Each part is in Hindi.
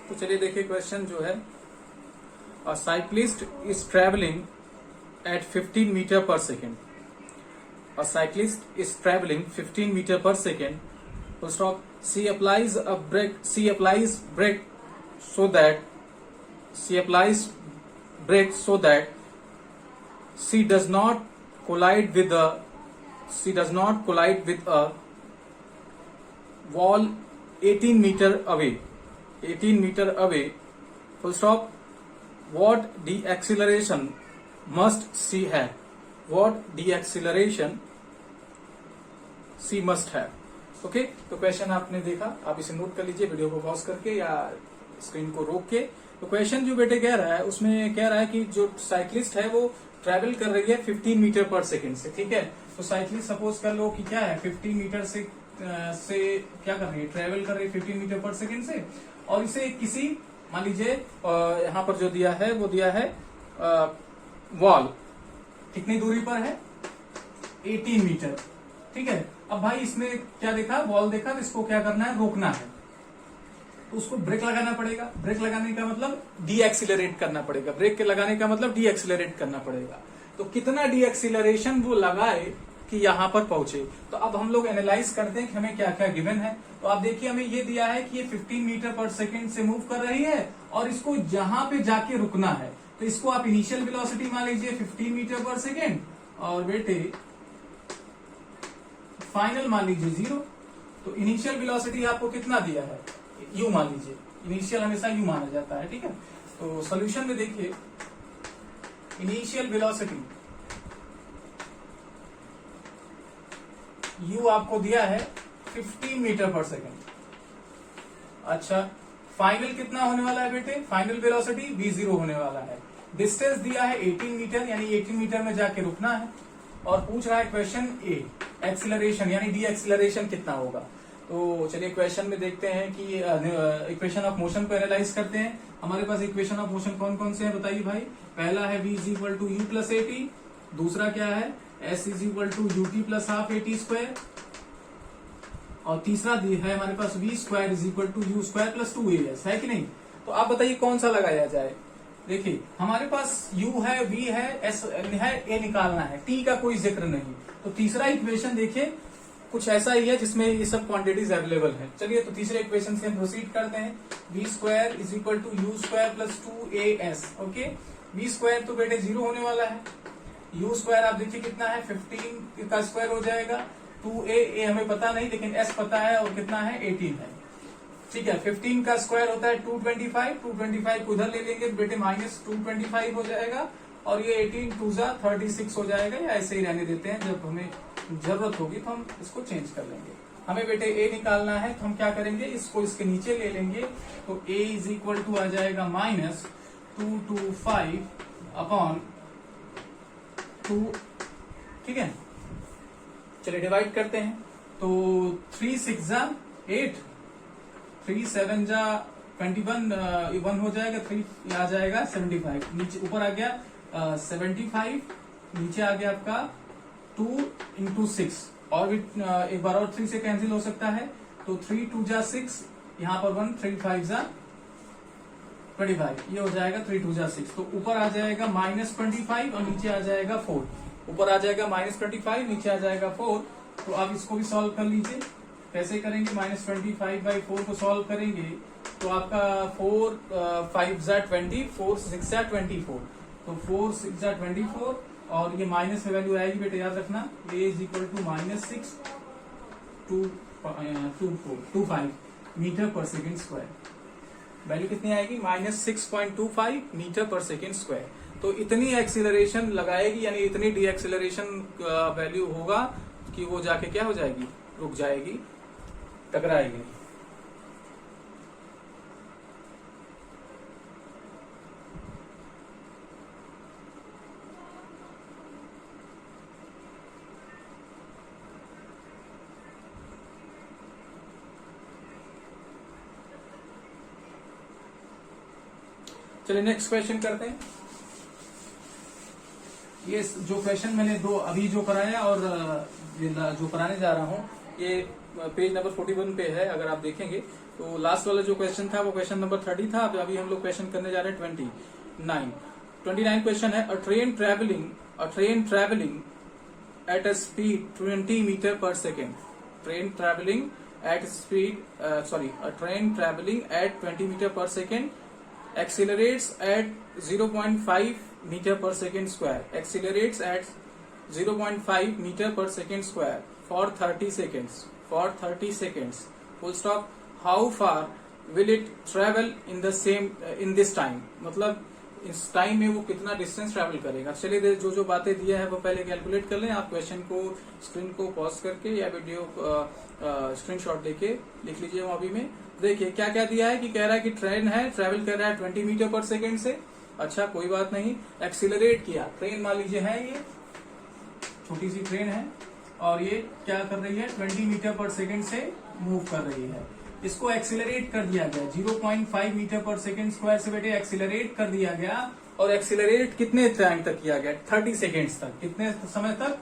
तो चलिए देखिए क्वेश्चन जो है, a cyclist is travelling at 15 metre per second. A cyclist is traveling 15 meter per second. Full stop. She applies brake so that she does not collide with a wall 18 meter away. 18 meter away. Full stop. What deceleration must she have? What deceleration she must have. Okay, तो क्वेश्चन आपने देखा, आप इसे नोट कर लीजिए वीडियो को पॉज करके या स्क्रीन को रोक के. तो क्वेश्चन जो बेटे कह रहा है उसमें कह रहा है कि जो साइक्लिस्ट है वो ट्रेवल कर रही है 15 मीटर पर सेकेंड से. ठीक है, तो साइक्लिस्ट सपोज कर लो कि क्या है 15 मीटर से क्या कर रही है, ट्रेवल कर रही है 15 मीटर पर सेकेंड से. और इसे किसी, मान लीजिए यहाँ पर जो दिया है वो दिया है वॉल कितनी दूरी पर है, 18 मीटर. ठीक है, अब भाई इसने क्या देखा, वॉल देखा, तो इसको क्या करना है, रोकना है. तो उसको ब्रेक लगाना पड़ेगा. ब्रेक लगाने का मतलब डी एक्सिलरेट करना पड़ेगा. ब्रेक लगाने का मतलब डी एक्सिलरेट करना पड़ेगा. तो कितना डी एक्सिलरेशन वो लगाए कि यहां पर पहुंचे. तो अब हम लोग एनालाइज करते हैं कि हमें क्या क्या गिवन है. तो आप देखिए हमें ये दिया है कि ये 15 मीटर पर सेकेंड से मूव कर रही है और इसको जहां पे जाके रुकना है. तो इसको आप इनिशियल वेलोसिटी मान लीजिए 15 मीटर पर सेकेंड और बेटे फाइनल मान लीजिए 0. तो इनिशियल वेलोसिटी आपको कितना दिया है, u मान लीजिए. इनिशियल हमेशा u माना जाता है. ठीक है, तो सॉल्यूशन में देखिए इनिशियल वेलोसिटी u आपको दिया है 15 मीटर पर सेकेंड. अच्छा, फाइनल कितना होने वाला है बेटे, फाइनल वेलोसिटी v0 होने वाला है. डिस्टेंस दिया है 18 मीटर, यानी 18 मीटर में जाके रुकना है. और पूछ रहा है क्वेश्चन ए, एक्सिलरेशन यानी डी एक्सिलरेशन कितना होगा. तो चलिए क्वेश्चन में देखते हैं कि इक्वेशन ऑफ मोशन को एनालाइज करते हैं. हमारे पास इक्वेशन ऑफ मोशन कौन कौन से हैं बताइए भाई. पहला है v is equal to u plus a t. दूसरा क्या है, s is equal to u t plus half a t square. और तीसरा है हमारे पास v square is equal to u square plus 2as है कि नहीं. तो आप बताइए कौन सा लगाया जाए. देखिए हमारे पास u है, v है, s है, a निकालना है, t का कोई जिक्र नहीं. तो तीसरा इक्वेशन देखिए कुछ ऐसा ही है जिसमें ये सब क्वांटिटीज अवेलेबल है. चलिए तो तीसरे इक्वेशन से हम प्रोसीड करते हैं. v square is equal to u square plus 2as. ओके, v स्क्वायर तो बेटे 0 होने वाला है. u स्क्वायर आप देखिए कितना है, 15 का स्क्वायर हो जाएगा. 2a हमें पता नहीं लेकिन s पता है और कितना है 18 है. ठीक है, 15 का स्क्वायर होता है 225. 225 को उधर ले लेंगे बेटे माइनस 225 हो जाएगा. और ये 18 2 जा 36 हो जाएगा. या ऐसे ही रहने देते हैं, जब हमें जरूरत होगी तो हम इसको चेंज कर लेंगे. हमें बेटे a निकालना है तो हम क्या करेंगे, इसको इसके नीचे ले लेंगे. तो a इज इक्वल टू आ जाएगा माइनस 225 अपॉन 2. ठीक है, चलिए डिवाइड करते हैं. तो 3 6 जा 8, 3 7 जा 21, 1 हो जाएगा. 3 आ जाएगा 75. नीचे ऊपर आ गया 75, नीचे आ गया आपका 2 इंटू 6. और भी एक बार और 3 से कैंसिल हो सकता है. तो 3 2 जा 6, यहाँ पर 1, 3 5 जा 25. ये हो जाएगा 3 2 जा 6. तो ऊपर आ जाएगा माइनस 25 और नीचे आ जाएगा 4. ऊपर आ जाएगा माइनस 25, नीचे आ जाएगा 4. तो आप इसको भी सॉल्व कर लीजिए. कैसे करेंगे, माइनस 25/4 को सॉल्व करेंगे तो आपका 4 5 जा 20, 4 6 जा 24. तो 4 6 जा 24 और ये माइनस में वैल्यू आएगी बेटे, याद रखना. a is equal to minus 6.25 metre per second square. Value कितनी आएगी, minus 6.25 metre per second square. तो इतनी एक्सिलरेशन लगाएगी, यानी इतनी डी एक्सिलरेशन वैल्यू होगा कि वो जाके क्या हो जाएगी, रुक जाएगी, टकराएगी नहीं. चलिए नेक्स्ट क्वेश्चन करते हैं. ये जो क्वेश्चन मैंने दो अभी जो कराया और जो कराने जा रहा हूँ ये पेज नंबर 41 पे है. अगर आप देखेंगे तो लास्ट वाला जो क्वेश्चन था वो क्वेश्चन नंबर 30 था। अभी हम लोग क्वेश्चन करने जा रहे हैं 29 क्वेश्चन है। अ train travelling at a speed 20 meter per second. A train traveling at 20 meter per second accelerates at 0.5 meter per second square. Accelerates at 0.5 meter per second square for 30 seconds. Full stop. How far will it travel in this time? मतलब इस टाइम में वो कितना डिस्टेंस ट्रैवल करेगा। चलिए जो जो बातें दिया है वो पहले कैलकुलेट कर लें। आप क्वेश्चन को स्क्रीन को पॉज करके या वीडियो स्क्रीनशॉट लेके लिख लीजिए वहां भी में। देखिए क्या क्या दिया है कि कह रहा है कि ट्रेन है, ट्रैवल कर रहा है 20 मीटर पर सेकेंड से। अच्छा कोई बात नहीं। एक्सीलरेट किया, ट्रेन मान लीजिए है ये छोटी सी ट्रेन है और ये क्या कर रही है 20 मीटर पर सेकेंड से मूव कर रही है। इसको एक्सीलरेट कर दिया गया 0.5 मीटर पर सेकेंड स्क्वायर से बेटे एक्सीलरेट कर दिया गया। और एक्सीलरेट कितने टाइम तक किया गया 30 सेकेंड्स तक। कितने समय तक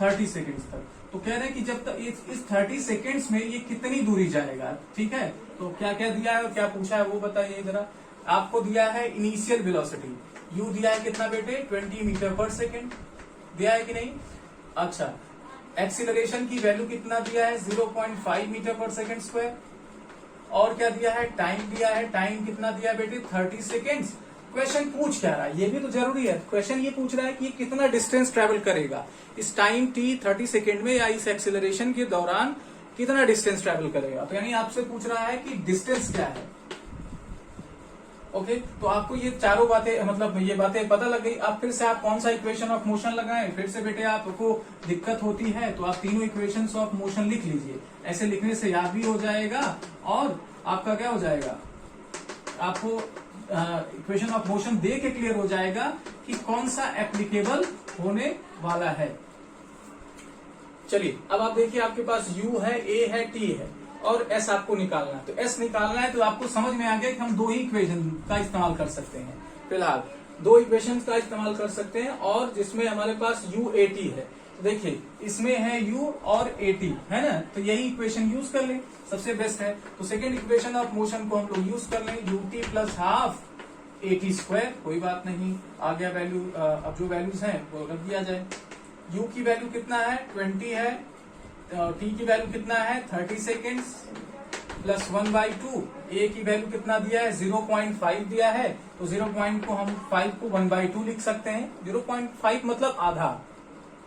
30 सेकेंड्स तक। तो कह रहे हैं कि जब तक इस 30 सेकेंड्स में ये कितनी दूरी जाएगा। ठीक है तो क्या क्या दिया है और क्या पूछा है वो बताइए जरा। आपको दिया है इनिशियल वेलोसिटी u दिया है कितना बेटे 20 मीटर पर सेकेंड दिया है कि नहीं। अच्छा एक्सीलरेशन की वैल्यू कितना दिया है 0.5 मीटर पर सेकेंड स्क्वायर। और क्या दिया है टाइम दिया है। टाइम कितना दिया है बेटे 30 सेकेंड्स। क्वेश्चन पूछ क्या रहा है ये भी तो जरूरी है। क्वेश्चन ये पूछ रहा है कि ये कितना डिस्टेंस ट्रेवल करेगा इस टाइम t 30 सेकेंड में या इस एक्सीलरेशन के दौरान कितना डिस्टेंस ट्रेवल करेगा। तो यानी आपसे पूछ रहा है कि डिस्टेंस क्या है। ओके तो आपको ये चारों बातें मतलब ये बातें पता लग गई। अब फिर से आप कौन सा इक्वेशन ऑफ मोशन लगाएं। फिर से बेटे आपको दिक्कत होती है तो आप तीनों इक्वेशंस ऑफ मोशन लिख लीजिए। ऐसे लिखने से याद भी हो जाएगा और आपका क्या हो जाएगा आपको इक्वेशन ऑफ मोशन दे के क्लियर हो जाएगा कि कौन सा एप्लीकेबल होने वाला है। चलिए अब आप देखिए आपके पास u है, a है, t है और s आपको निकालना है। तो s निकालना है तो आपको समझ में आ गया कि हम दो ही इक्वेशन का इस्तेमाल कर सकते हैं। फिलहाल दो इक्वेशन का इस्तेमाल कर सकते हैं और जिसमें हमारे पास u a t है। तो देखिए इसमें है u और a t है ना। तो यही इक्वेशन यूज कर लें सबसे बेस्ट है। तो सेकेंड इक्वेशन ऑफ मोशन को हम लोग यूज कर लें ut plus half a t square. कोई बात नहीं आ गया वैल्यू। अब जो वैल्यूज हैं वो रख दिया जाए। u की वैल्यू कितना है 20 है। t की वैल्यू कितना है 30 सेकेंड्स प्लस 1/2। a की वैल्यू कितना दिया है 0.5 दिया है। तो 0. को हम 5 को 1/2 लिख सकते हैं। 0.5 मतलब आधा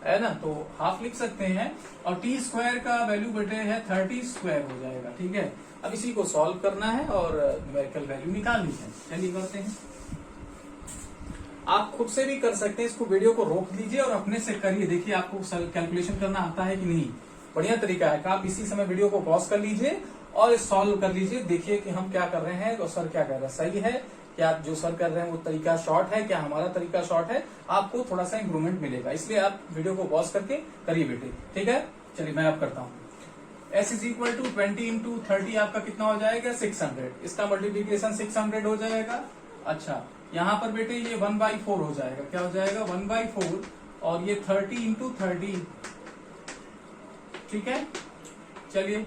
है ना तो हाफ लिख सकते हैं। और t स्क्वायर का वैल्यू बेटे है 30 स्क्वायर हो जाएगा। ठीक है अब इसी को सॉल्व करना है और न्यूमेरिकल वैल्यू निकालनी है। चलिए करते हैं। आप खुद से भी कर सकते हैं। इसको वीडियो को रोक दीजिए और अपने से करिए। देखिए आपको कैलकुलेशन करना आता है कि नहीं। बढ़िया तरीका है कि आप इसी समय वीडियो को पॉज कर लीजिए और सॉल्व कर लीजिए। देखिए कि हम क्या कर रहे हैं और सर क्या कर रहे हैं। सही है क्या जो सर कर रहे हैं वो तरीका शॉर्ट है, क्या हमारा तरीका शॉर्ट है। आपको थोड़ा सा इंप्रूवमेंट मिलेगा इसलिए आप वीडियो को पॉज करके करिए बेटे। ठीक है चलिए मैं अब करता हूँ। s is equal to 20 into 30 आपका कितना हो जाएगा 600। इसका मल्टीप्लीकेशन 600 हो जाएगा। अच्छा यहाँ पर बेटे ये 1/4 हो जाएगा। क्या हो जाएगा 1/4 और ये 30 इंटू 30। ठीक है चलिए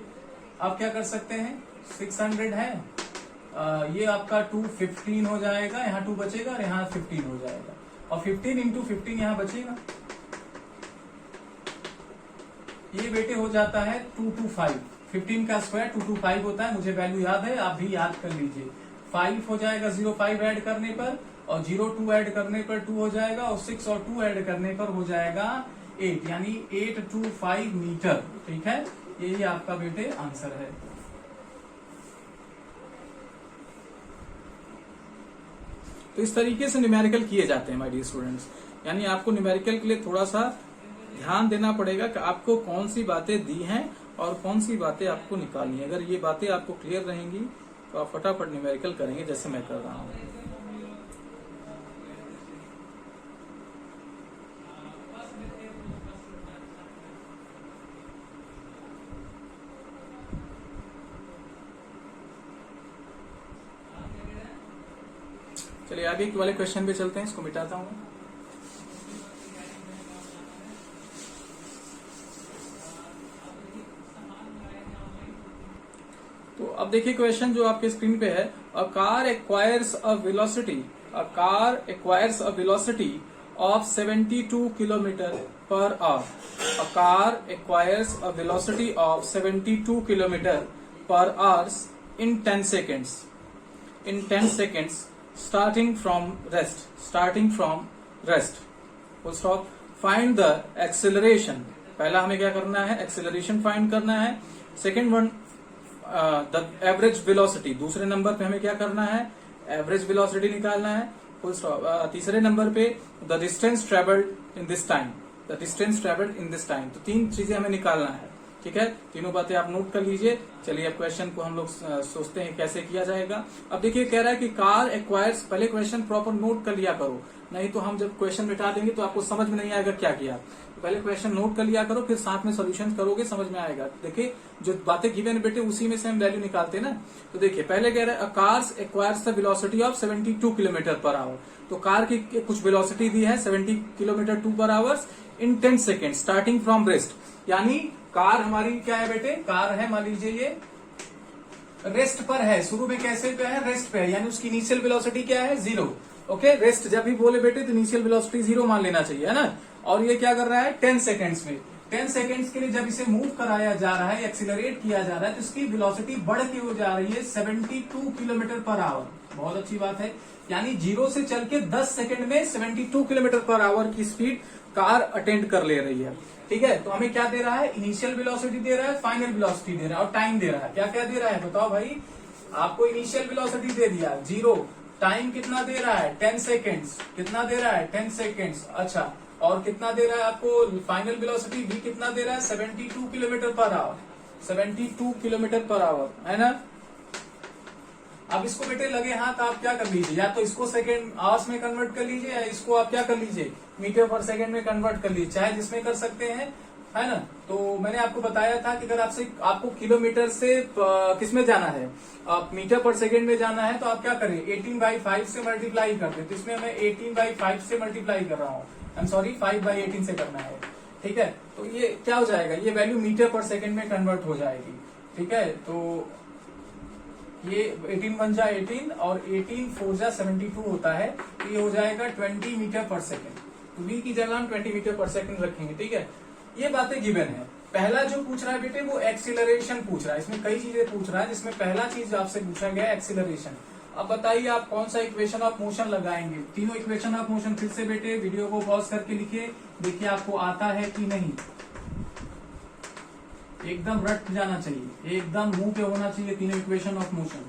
आप क्या कर सकते हैं 600 है ये आपका 215 हो जाएगा। यहाँ 2 बचेगा और यहाँ 15 हो जाएगा और 15 इंटू 15 यहाँ बचेगा। ये बेटे हो जाता है 225। 15 का स्क्वायर 225 होता है। मुझे वैल्यू याद है आप भी याद कर लीजिए। 5 हो जाएगा 05 ऐड करने पर और 02 ऐड करने पर 2 हो जाएगा और 6 और 2 ऐड करने पर हो जाएगा 8 यानी 825 मीटर। ठीक है यही आपका बेटे आंसर है। तो इस तरीके से न्यूमेरिकल किए जाते हैं माय डियर स्टूडेंट्स। यानी आपको न्यूमेरिकल के लिए थोड़ा सा ध्यान देना पड़ेगा कि आपको कौन सी बातें दी हैं और कौन सी बातें आपको निकालनी है। अगर ये बातें आपको क्लियर रहेंगी तो आप फटाफट न्यूमेरिकल करेंगे जैसे मैं कर रहा हूँ। चलिए आगे वाले क्वेश्चन पे चलते हैं। इसको मिटाता हूँ। तो अब अब देखिए क्वेश्चन जो आपके स्क्रीन पे है, a car acquires a velocity of 72 kilometer per hour. A car acquires a velocity of 72 kilometer per hour in 10 seconds. Starting from rest. Full stop. Find the acceleration. पहला हमें क्या करना है, एक्सेलरेशन फाइंड करना है. Second one the average velocity, दूसरे नंबर पे हमें क्या करना है, एवरेज वेलोसिटी निकालना है. Full stop. तीसरे नंबर पे the distance travelled in this time. तो तीन चीजें हमें निकालना है. ठीक है, तीनों बातें आप नोट कर लीजिए. चलिए अब क्वेश्चन को हम लोग सोचते हैं कैसे किया जाएगा. अब देखिए कह रहा है कि कार एक्वायर्स, पहले क्वेश्चन प्रॉपर नोट कर लिया करो, नहीं तो हम जब क्वेश्चन मिटा देंगे तो आपको समझ में नहीं आएगा क्या किया. तो पहले क्वेश्चन नोट कर लिया करो, फिर साथ में सॉल्यूशन करोगे, समझ में आएगा. देखिए जो बातें गिवन है बेटे उसी में से हम वैल्यू निकालते हैं ना. तो देखिए पहले कह रहा है cars acquires the velocity of 72 kilometre per hour. तो कार की कुछ वेलोसिटी दी है 70 किलोमीटर पर hours in 10 second starting from rest. यानी कार हमारी क्या है बेटे, कार है मान लीजिए ये रेस्ट पर है, शुरू में कैसे पे है, रेस्ट पे है, यानी उसकी इनिशियल वेलोसिटी क्या है, 0. ओके, रेस्ट जब भी बोले बेटे तो इनिशियल वेलोसिटी 0 मान लेना चाहिए, है ना. और ये क्या कर रहा है 10 सेकेंड्स में. 10 सेकेंड्स के लिए जब इसे मूव कराया जा रहा है, एक्सीलरेट किया जा रहा है, तो इसकी वेलोसिटी बढ़ के हो जा रही है 72 किलोमीटर पर आवर. बहुत अच्छी बात है. यानी 0 से चल के 10 सेकेंड में 72 किलोमीटर पर आवर की स्पीड कार अटेंड कर ले रही है. ठीक है, तो हमें क्या दे रहा है, इनिशियल वेलोसिटी दे रहा है, फाइनल वेलोसिटी दे रहा है और टाइम दे रहा है. क्या क्या दे रहा है बताओ भाई. आपको इनिशियल वेलोसिटी दे दिया 0, टाइम कितना दे रहा है 10 सेकेंड्स. कितना दे रहा है 10 सेकेंड्स. अच्छा, और कितना दे रहा है आपको फाइनल वेलोसिटी भी कितना दे रहा है 72 kilometre per hour. 72 kilometre per hour, है ना. अब इसको बेटे लगे हाथ आप क्या कर लीजिए, या तो इसको सेकेंड आवर्स में कन्वर्ट कर लीजिए, या इसको आप क्या कर लीजिए मीटर पर सेकेंड में कन्वर्ट कर लीजिए, चाहे जिसमें कर सकते हैं, है ना. तो मैंने आपको बताया था कि अगर आपको किलोमीटर से किसमें जाना है, आप मीटर पर सेकेंड में जाना है, तो आप क्या करें 18/5 से मल्टीप्लाई कर दे. तो इसमें मैं 18/5 से मल्टीप्लाई कर रहा हूँ, 5/18 से करना है. ठीक है, तो ये क्या हो जाएगा, ये वैल्यू मीटर पर सेकेंड में कन्वर्ट हो जाएगी. ठीक है, तो ये 18 1 जा 18 और 18 4 जा 72 होता है. तो ये हो जाएगा 20 मीटर पर सेकेंड. तो v की जगह हम 20 मीटर पर सेकेंड रखेंगे. ठीक है, ये बातें गिवन है. पहला जो पूछ रहा है बेटे वो एक्सीलरेशन पूछ रहा है. इसमें कई चीजें पूछ रहा है, जिसमें पहला चीज आपसे पूछा गया एक्सीलरेशन. अब बताइए आप कौन सा इक्वेशन ऑफ मोशन लगाएंगे. तीनों इक्वेशन ऑफ मोशन फिर से बेटे वीडियो को पॉज करके लिखिए, देखिए आपको आता है कि नहीं. एकदम रट जाना चाहिए, एकदम मुंह पे होना चाहिए तीनों इक्वेशन ऑफ मोशन.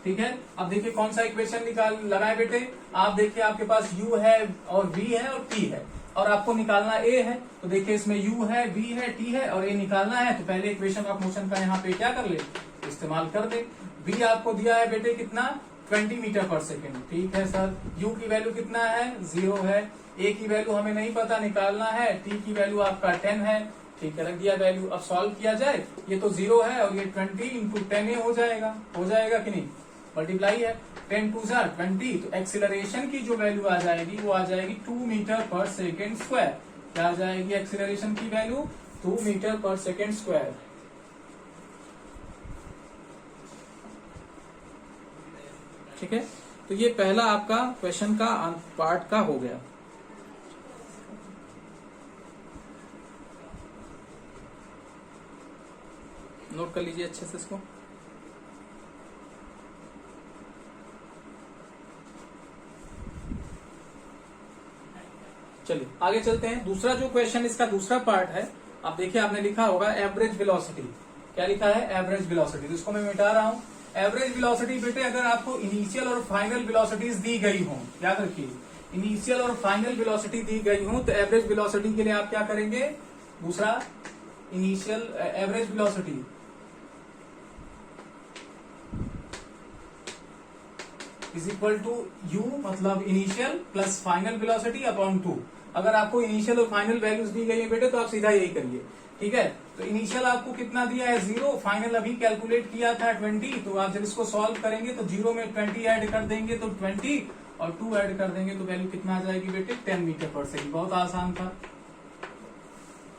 ठीक है, अब देखिए कौन सा इक्वेशन लगाए बेटे. आप देखिए आपके पास u है और v है और t है, और आपको निकालना a है. तो देखिए इसमें u है, v है, t है और a निकालना है. तो पहले इक्वेशन ऑफ मोशन का यहाँ पे क्या कर ले, इस्तेमाल कर दे. v आपको दिया है बेटे कितना 20 मीटर पर सेकेंड. ठीक है सर, u की वैल्यू कितना है 0 है, a की वैल्यू हमें नहीं पता निकालना है, t की वैल्यू आपका 10 है. ठीक है, रख दिया वैल्यू. अब सॉल्व किया जाए, ये तो 0 है और ये 20 इंटू 10 हो जाएगा कि नहीं, मल्टीप्लाई है. 10 2 जा 20. तो एक्सीलरेशन की जो वैल्यू आ जाएगी वो आ जाएगी 2 मीटर पर सेकेंड स्क्वायर. क्या आ जाएगी एक्सीलरेशन की value 2 metre per second square. ठीक है, तो ये पहला आपका क्वेश्चन का पार्ट का हो गया. नोट कर लीजिए अच्छे से इसको. चलिए आगे चलते हैं. दूसरा जो क्वेश्चन इसका दूसरा पार्ट है, आप देखिए आपने लिखा होगा एवरेज वेलोसिटी. क्या लिखा है एवरेज वेलोसिटी. तो इसको मैं मिटा रहा हूं. एवरेज वेलोसिटी बेटे अगर आपको इनिशियल और फाइनल वेलोसिटीज दी गई हो, याद रखिए इनिशियल और फाइनल वेलोसिटी दी गई हो, तो एवरेज वेलोसिटी के लिए आप क्या करेंगे, दूसरा initial average velocity is equal to u, मतलब initial plus final velocity upon 2. अगर आपको इनिशियल और फाइनल वैल्यूज दी गई है बेटे तो आप सीधा यही करिए. ठीक है, तो इनिशियल आपको कितना दिया है 0, फाइनल अभी कैलकुलेट किया था 20. तो आप जब इसको सॉल्व करेंगे तो 0 में 20 ऐड कर देंगे तो 20 और 2 ऐड कर देंगे तो वैल्यू कितना आ जाएगी बेटे 10 मीटर पर सेकेंड. बहुत आसान था,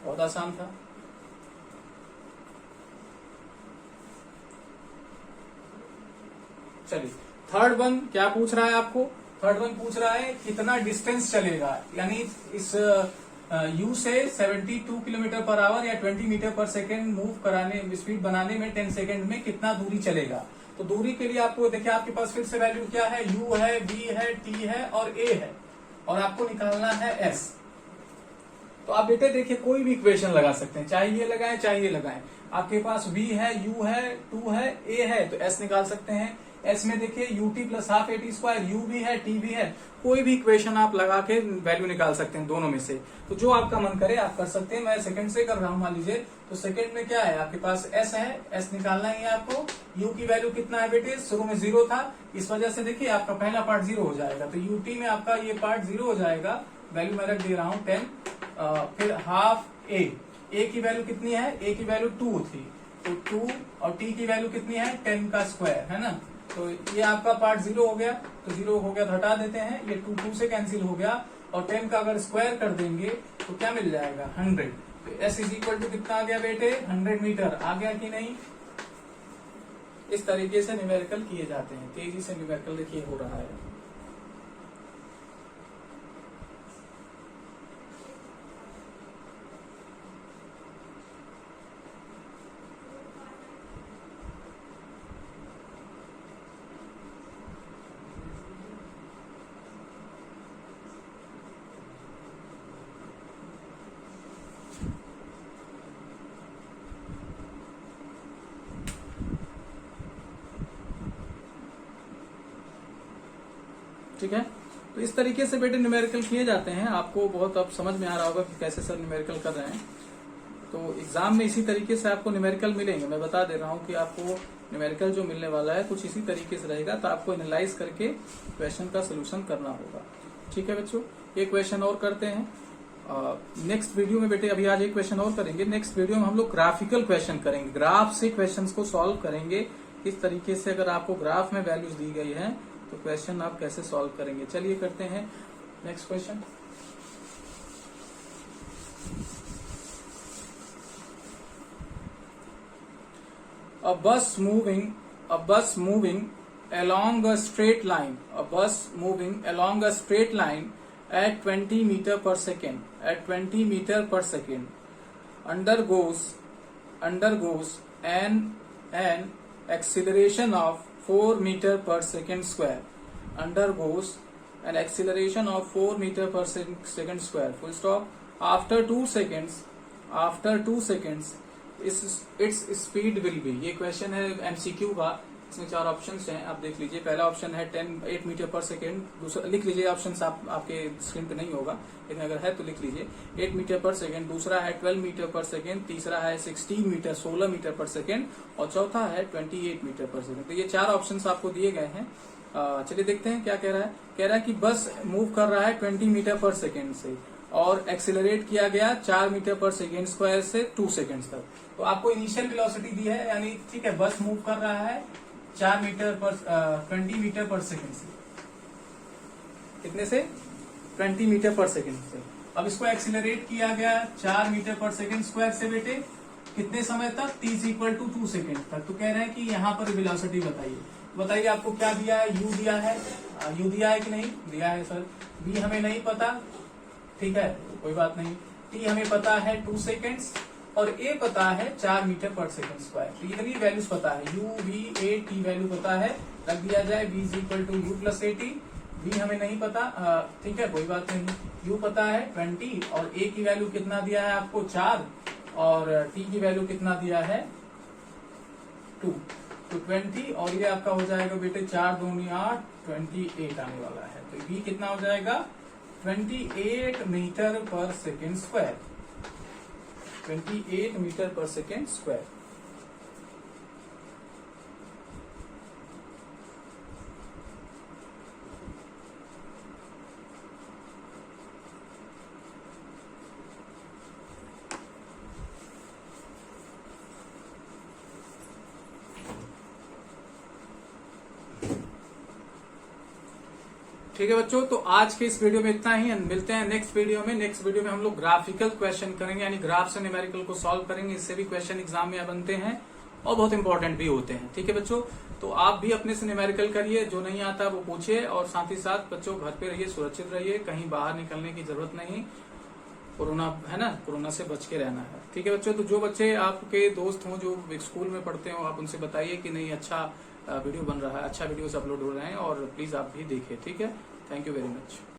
बहुत आसान था. चलिए थर्ड वन क्या पूछ रहा है आपको, थर्ड वन पूछ रहा है कितना डिस्टेंस चलेगा, यानी इस यू से 72 किलोमीटर पर आवर या 20 मीटर पर सेकेंड मूव कराने, स्पीड बनाने में 10 सेकेंड में कितना दूरी चलेगा। तो दूरी के लिए आपको देखिए आपके पास फिर से वैल्यू क्या है, u है, v है, t है और a है, और आपको निकालना है s। तो आप बेटे देखिए कोई भी इक्वेशन लगा सकते हैं, चाहे ये लगाएं चाहे ये लगाएं। आपके पास v है, u है, 2 है, a है, तो s निकाल सकते हैं। s में देखिए ut plus half at square, u भी है, t भी है, कोई भी इक्वेशन आप लगा के वैल्यू निकाल सकते हैं दोनों में से। तो जो आपका मन करे आप कर सकते हैं। मैं सेकंड से कर रहा हूं, मान लीजिए। तो सेकंड में क्या है आपके पास s है, s निकालना ही है आपको। u की वैल्यू कितना है बेटे, शुरू में 0 था, इस वजह से देखिए आपका पहला पार्ट 0 हो जाएगा। तो ut में आपका ये पार्ट 0 हो जाएगा, वैल्यू मैं रख दे रहा हूँ 10। फिर हाफ a की वैल्यू कितनी है, a की वैल्यू 2 थी, तो 2, और t की वैल्यू कितनी है 10 का स्क्वायर, है ना। तो ये आपका पार्ट 0 हो गया, तो 0 हो गया तो हटा देते हैं, ये 2 से कैंसिल हो गया, और 10 का अगर स्क्वायर कर देंगे तो क्या मिल जाएगा 100। तो s इज इक्वल टू कितना आ गया बेटे 100 मीटर, आ गया कि नहीं। इस तरीके से न्यूमेरिकल किए जाते हैं, तेजी से न्यूमेरिकल देखिए हो रहा है। ठीक है, तो इस तरीके से बेटे न्यूमेरिकल किए जाते हैं। आपको बहुत अब समझ में आ रहा होगा कि कैसे सर न्यूमेरिकल कर रहे हैं। तो एग्जाम में इसी तरीके से आपको न्यूमेरिकल मिलेंगे। मैं बता दे रहा हूँ कि आपको न्यूमेरिकल जो मिलने वाला है कुछ इसी तरीके से रहेगा, तो आपको एनालाइज करके क्वेश्चन का सोल्यूशन करना होगा। ठीक है बच्चों, ये क्वेश्चन और करते हैं नेक्स्ट वीडियो में बेटे। अभी आज एक क्वेश्चन और करेंगे, नेक्स्ट वीडियो में हम लोग ग्राफिकल क्वेश्चन करेंगे, ग्राफ से क्वेश्चन को सॉल्व करेंगे। इस तरीके से अगर आपको ग्राफ में वैल्यूज दी गई है तो क्वेश्चन आप कैसे सॉल्व करेंगे। चलिए करते हैं next question. A bus moving along a straight line, a bus moving along a straight line at 20 meter per second, undergoes an acceleration of 4 meter per second square, undergoes an acceleration of 4 meter per second square, full stop. After 2 seconds its speed will be। ये क्वेश्चन है एमसीक्यू का, इसमें 4 ऑप्शंस हैं, आप देख लीजिए। पहला ऑप्शन है 8 मीटर पर सेकेंड, दूसरा लिख लीजिए, ऑप्शन आपके स्क्रीन पे नहीं होगा लेकिन अगर है तो लिख लीजिए 8 मीटर पर सेकेंड, दूसरा है 12 मीटर पर सेकेंड, तीसरा है 16 मीटर पर सेकेंड, और चौथा है 28 मीटर पर सेकेंड। तो ये 4 ऑप्शंस आपको दिए गए हैं। चलिए देखते हैं क्या कह रहा है। कह रहा है कि बस मूव कर रहा है 20 मीटर पर सेकेंड से, और एक्सेलरेट किया गया 4 मीटर पर सेकेंड स्क्वायर से 2 सेकेंड तक। तो आपको इनिशियल वेलोसिटी दी है, यानी ठीक है बस मूव कर रहा है 4 मीटर पर 20 मीटर पर सेकेंड से, कितने से 20 मीटर पर सेकेंड से। अब इसको एक्सेलरेट किया गया 4 मीटर पर सेकेंड स्क्वायर से बेटे कितने समय तक, t is equal to 2 second तक। तो कह रहे हैं कि यहाँ पर वेलोसिटी बताइए आपको क्या दिया है, u दिया है, u दिया है कि नहीं दिया है सर। v हमें नहीं पता, ठीक है कोई बात नहीं। t हमें पता है 2 सेकेंड्स, और a पता है 4 मीटर पर सेकेंड स्क्वायर। तो इतनी वैल्यूज पता है, u v a t value पता है, रख दिया जाए v is equal to u plus a t। v हमें नहीं पता, ठीक है कोई बात नहीं। u पता है 20, और a की वैल्यू कितना दिया है आपको 4, और t की वैल्यू कितना दिया है 2, तो 20, और ये आपका हो जाएगा बेटे 4 दूनी 8, 28 आने वाला है। तो v कितना हो जाएगा 28 metre per second square, 28 metre per second square. ठीक है बच्चों, तो आज के इस वीडियो में इतना ही। मिलते हैं नेक्स्ट वीडियो में। नेक्स्ट वीडियो में हम लोग ग्राफिकल क्वेश्चन करेंगे, यानी ग्राफ से न्यूमेरिकल को सॉल्व करेंगे। इससे भी क्वेश्चन एग्जाम में बनते हैं और बहुत इंपॉर्टेंट भी होते हैं। ठीक है बच्चों, तो आप भी अपने से न्यूमेरिकल करिए, जो नहीं आता वो पूछिए, और साथ ही साथ बच्चों घर पे रहिए, सुरक्षित रहिए, कहीं बाहर निकलने की जरूरत नहीं। कोरोना है ना, कोरोना से बच के रहना है। ठीक है बच्चों, तो जो बच्चे आपके दोस्त हों जो स्कूल में पढ़ते हो, आप उनसे बताइए कि नहीं अच्छा वीडियो बन रहा है, अच्छा वीडियोस अपलोड हो रहे हैं, और प्लीज आप भी देखिए। ठीक है, थैंक यू वेरी मच।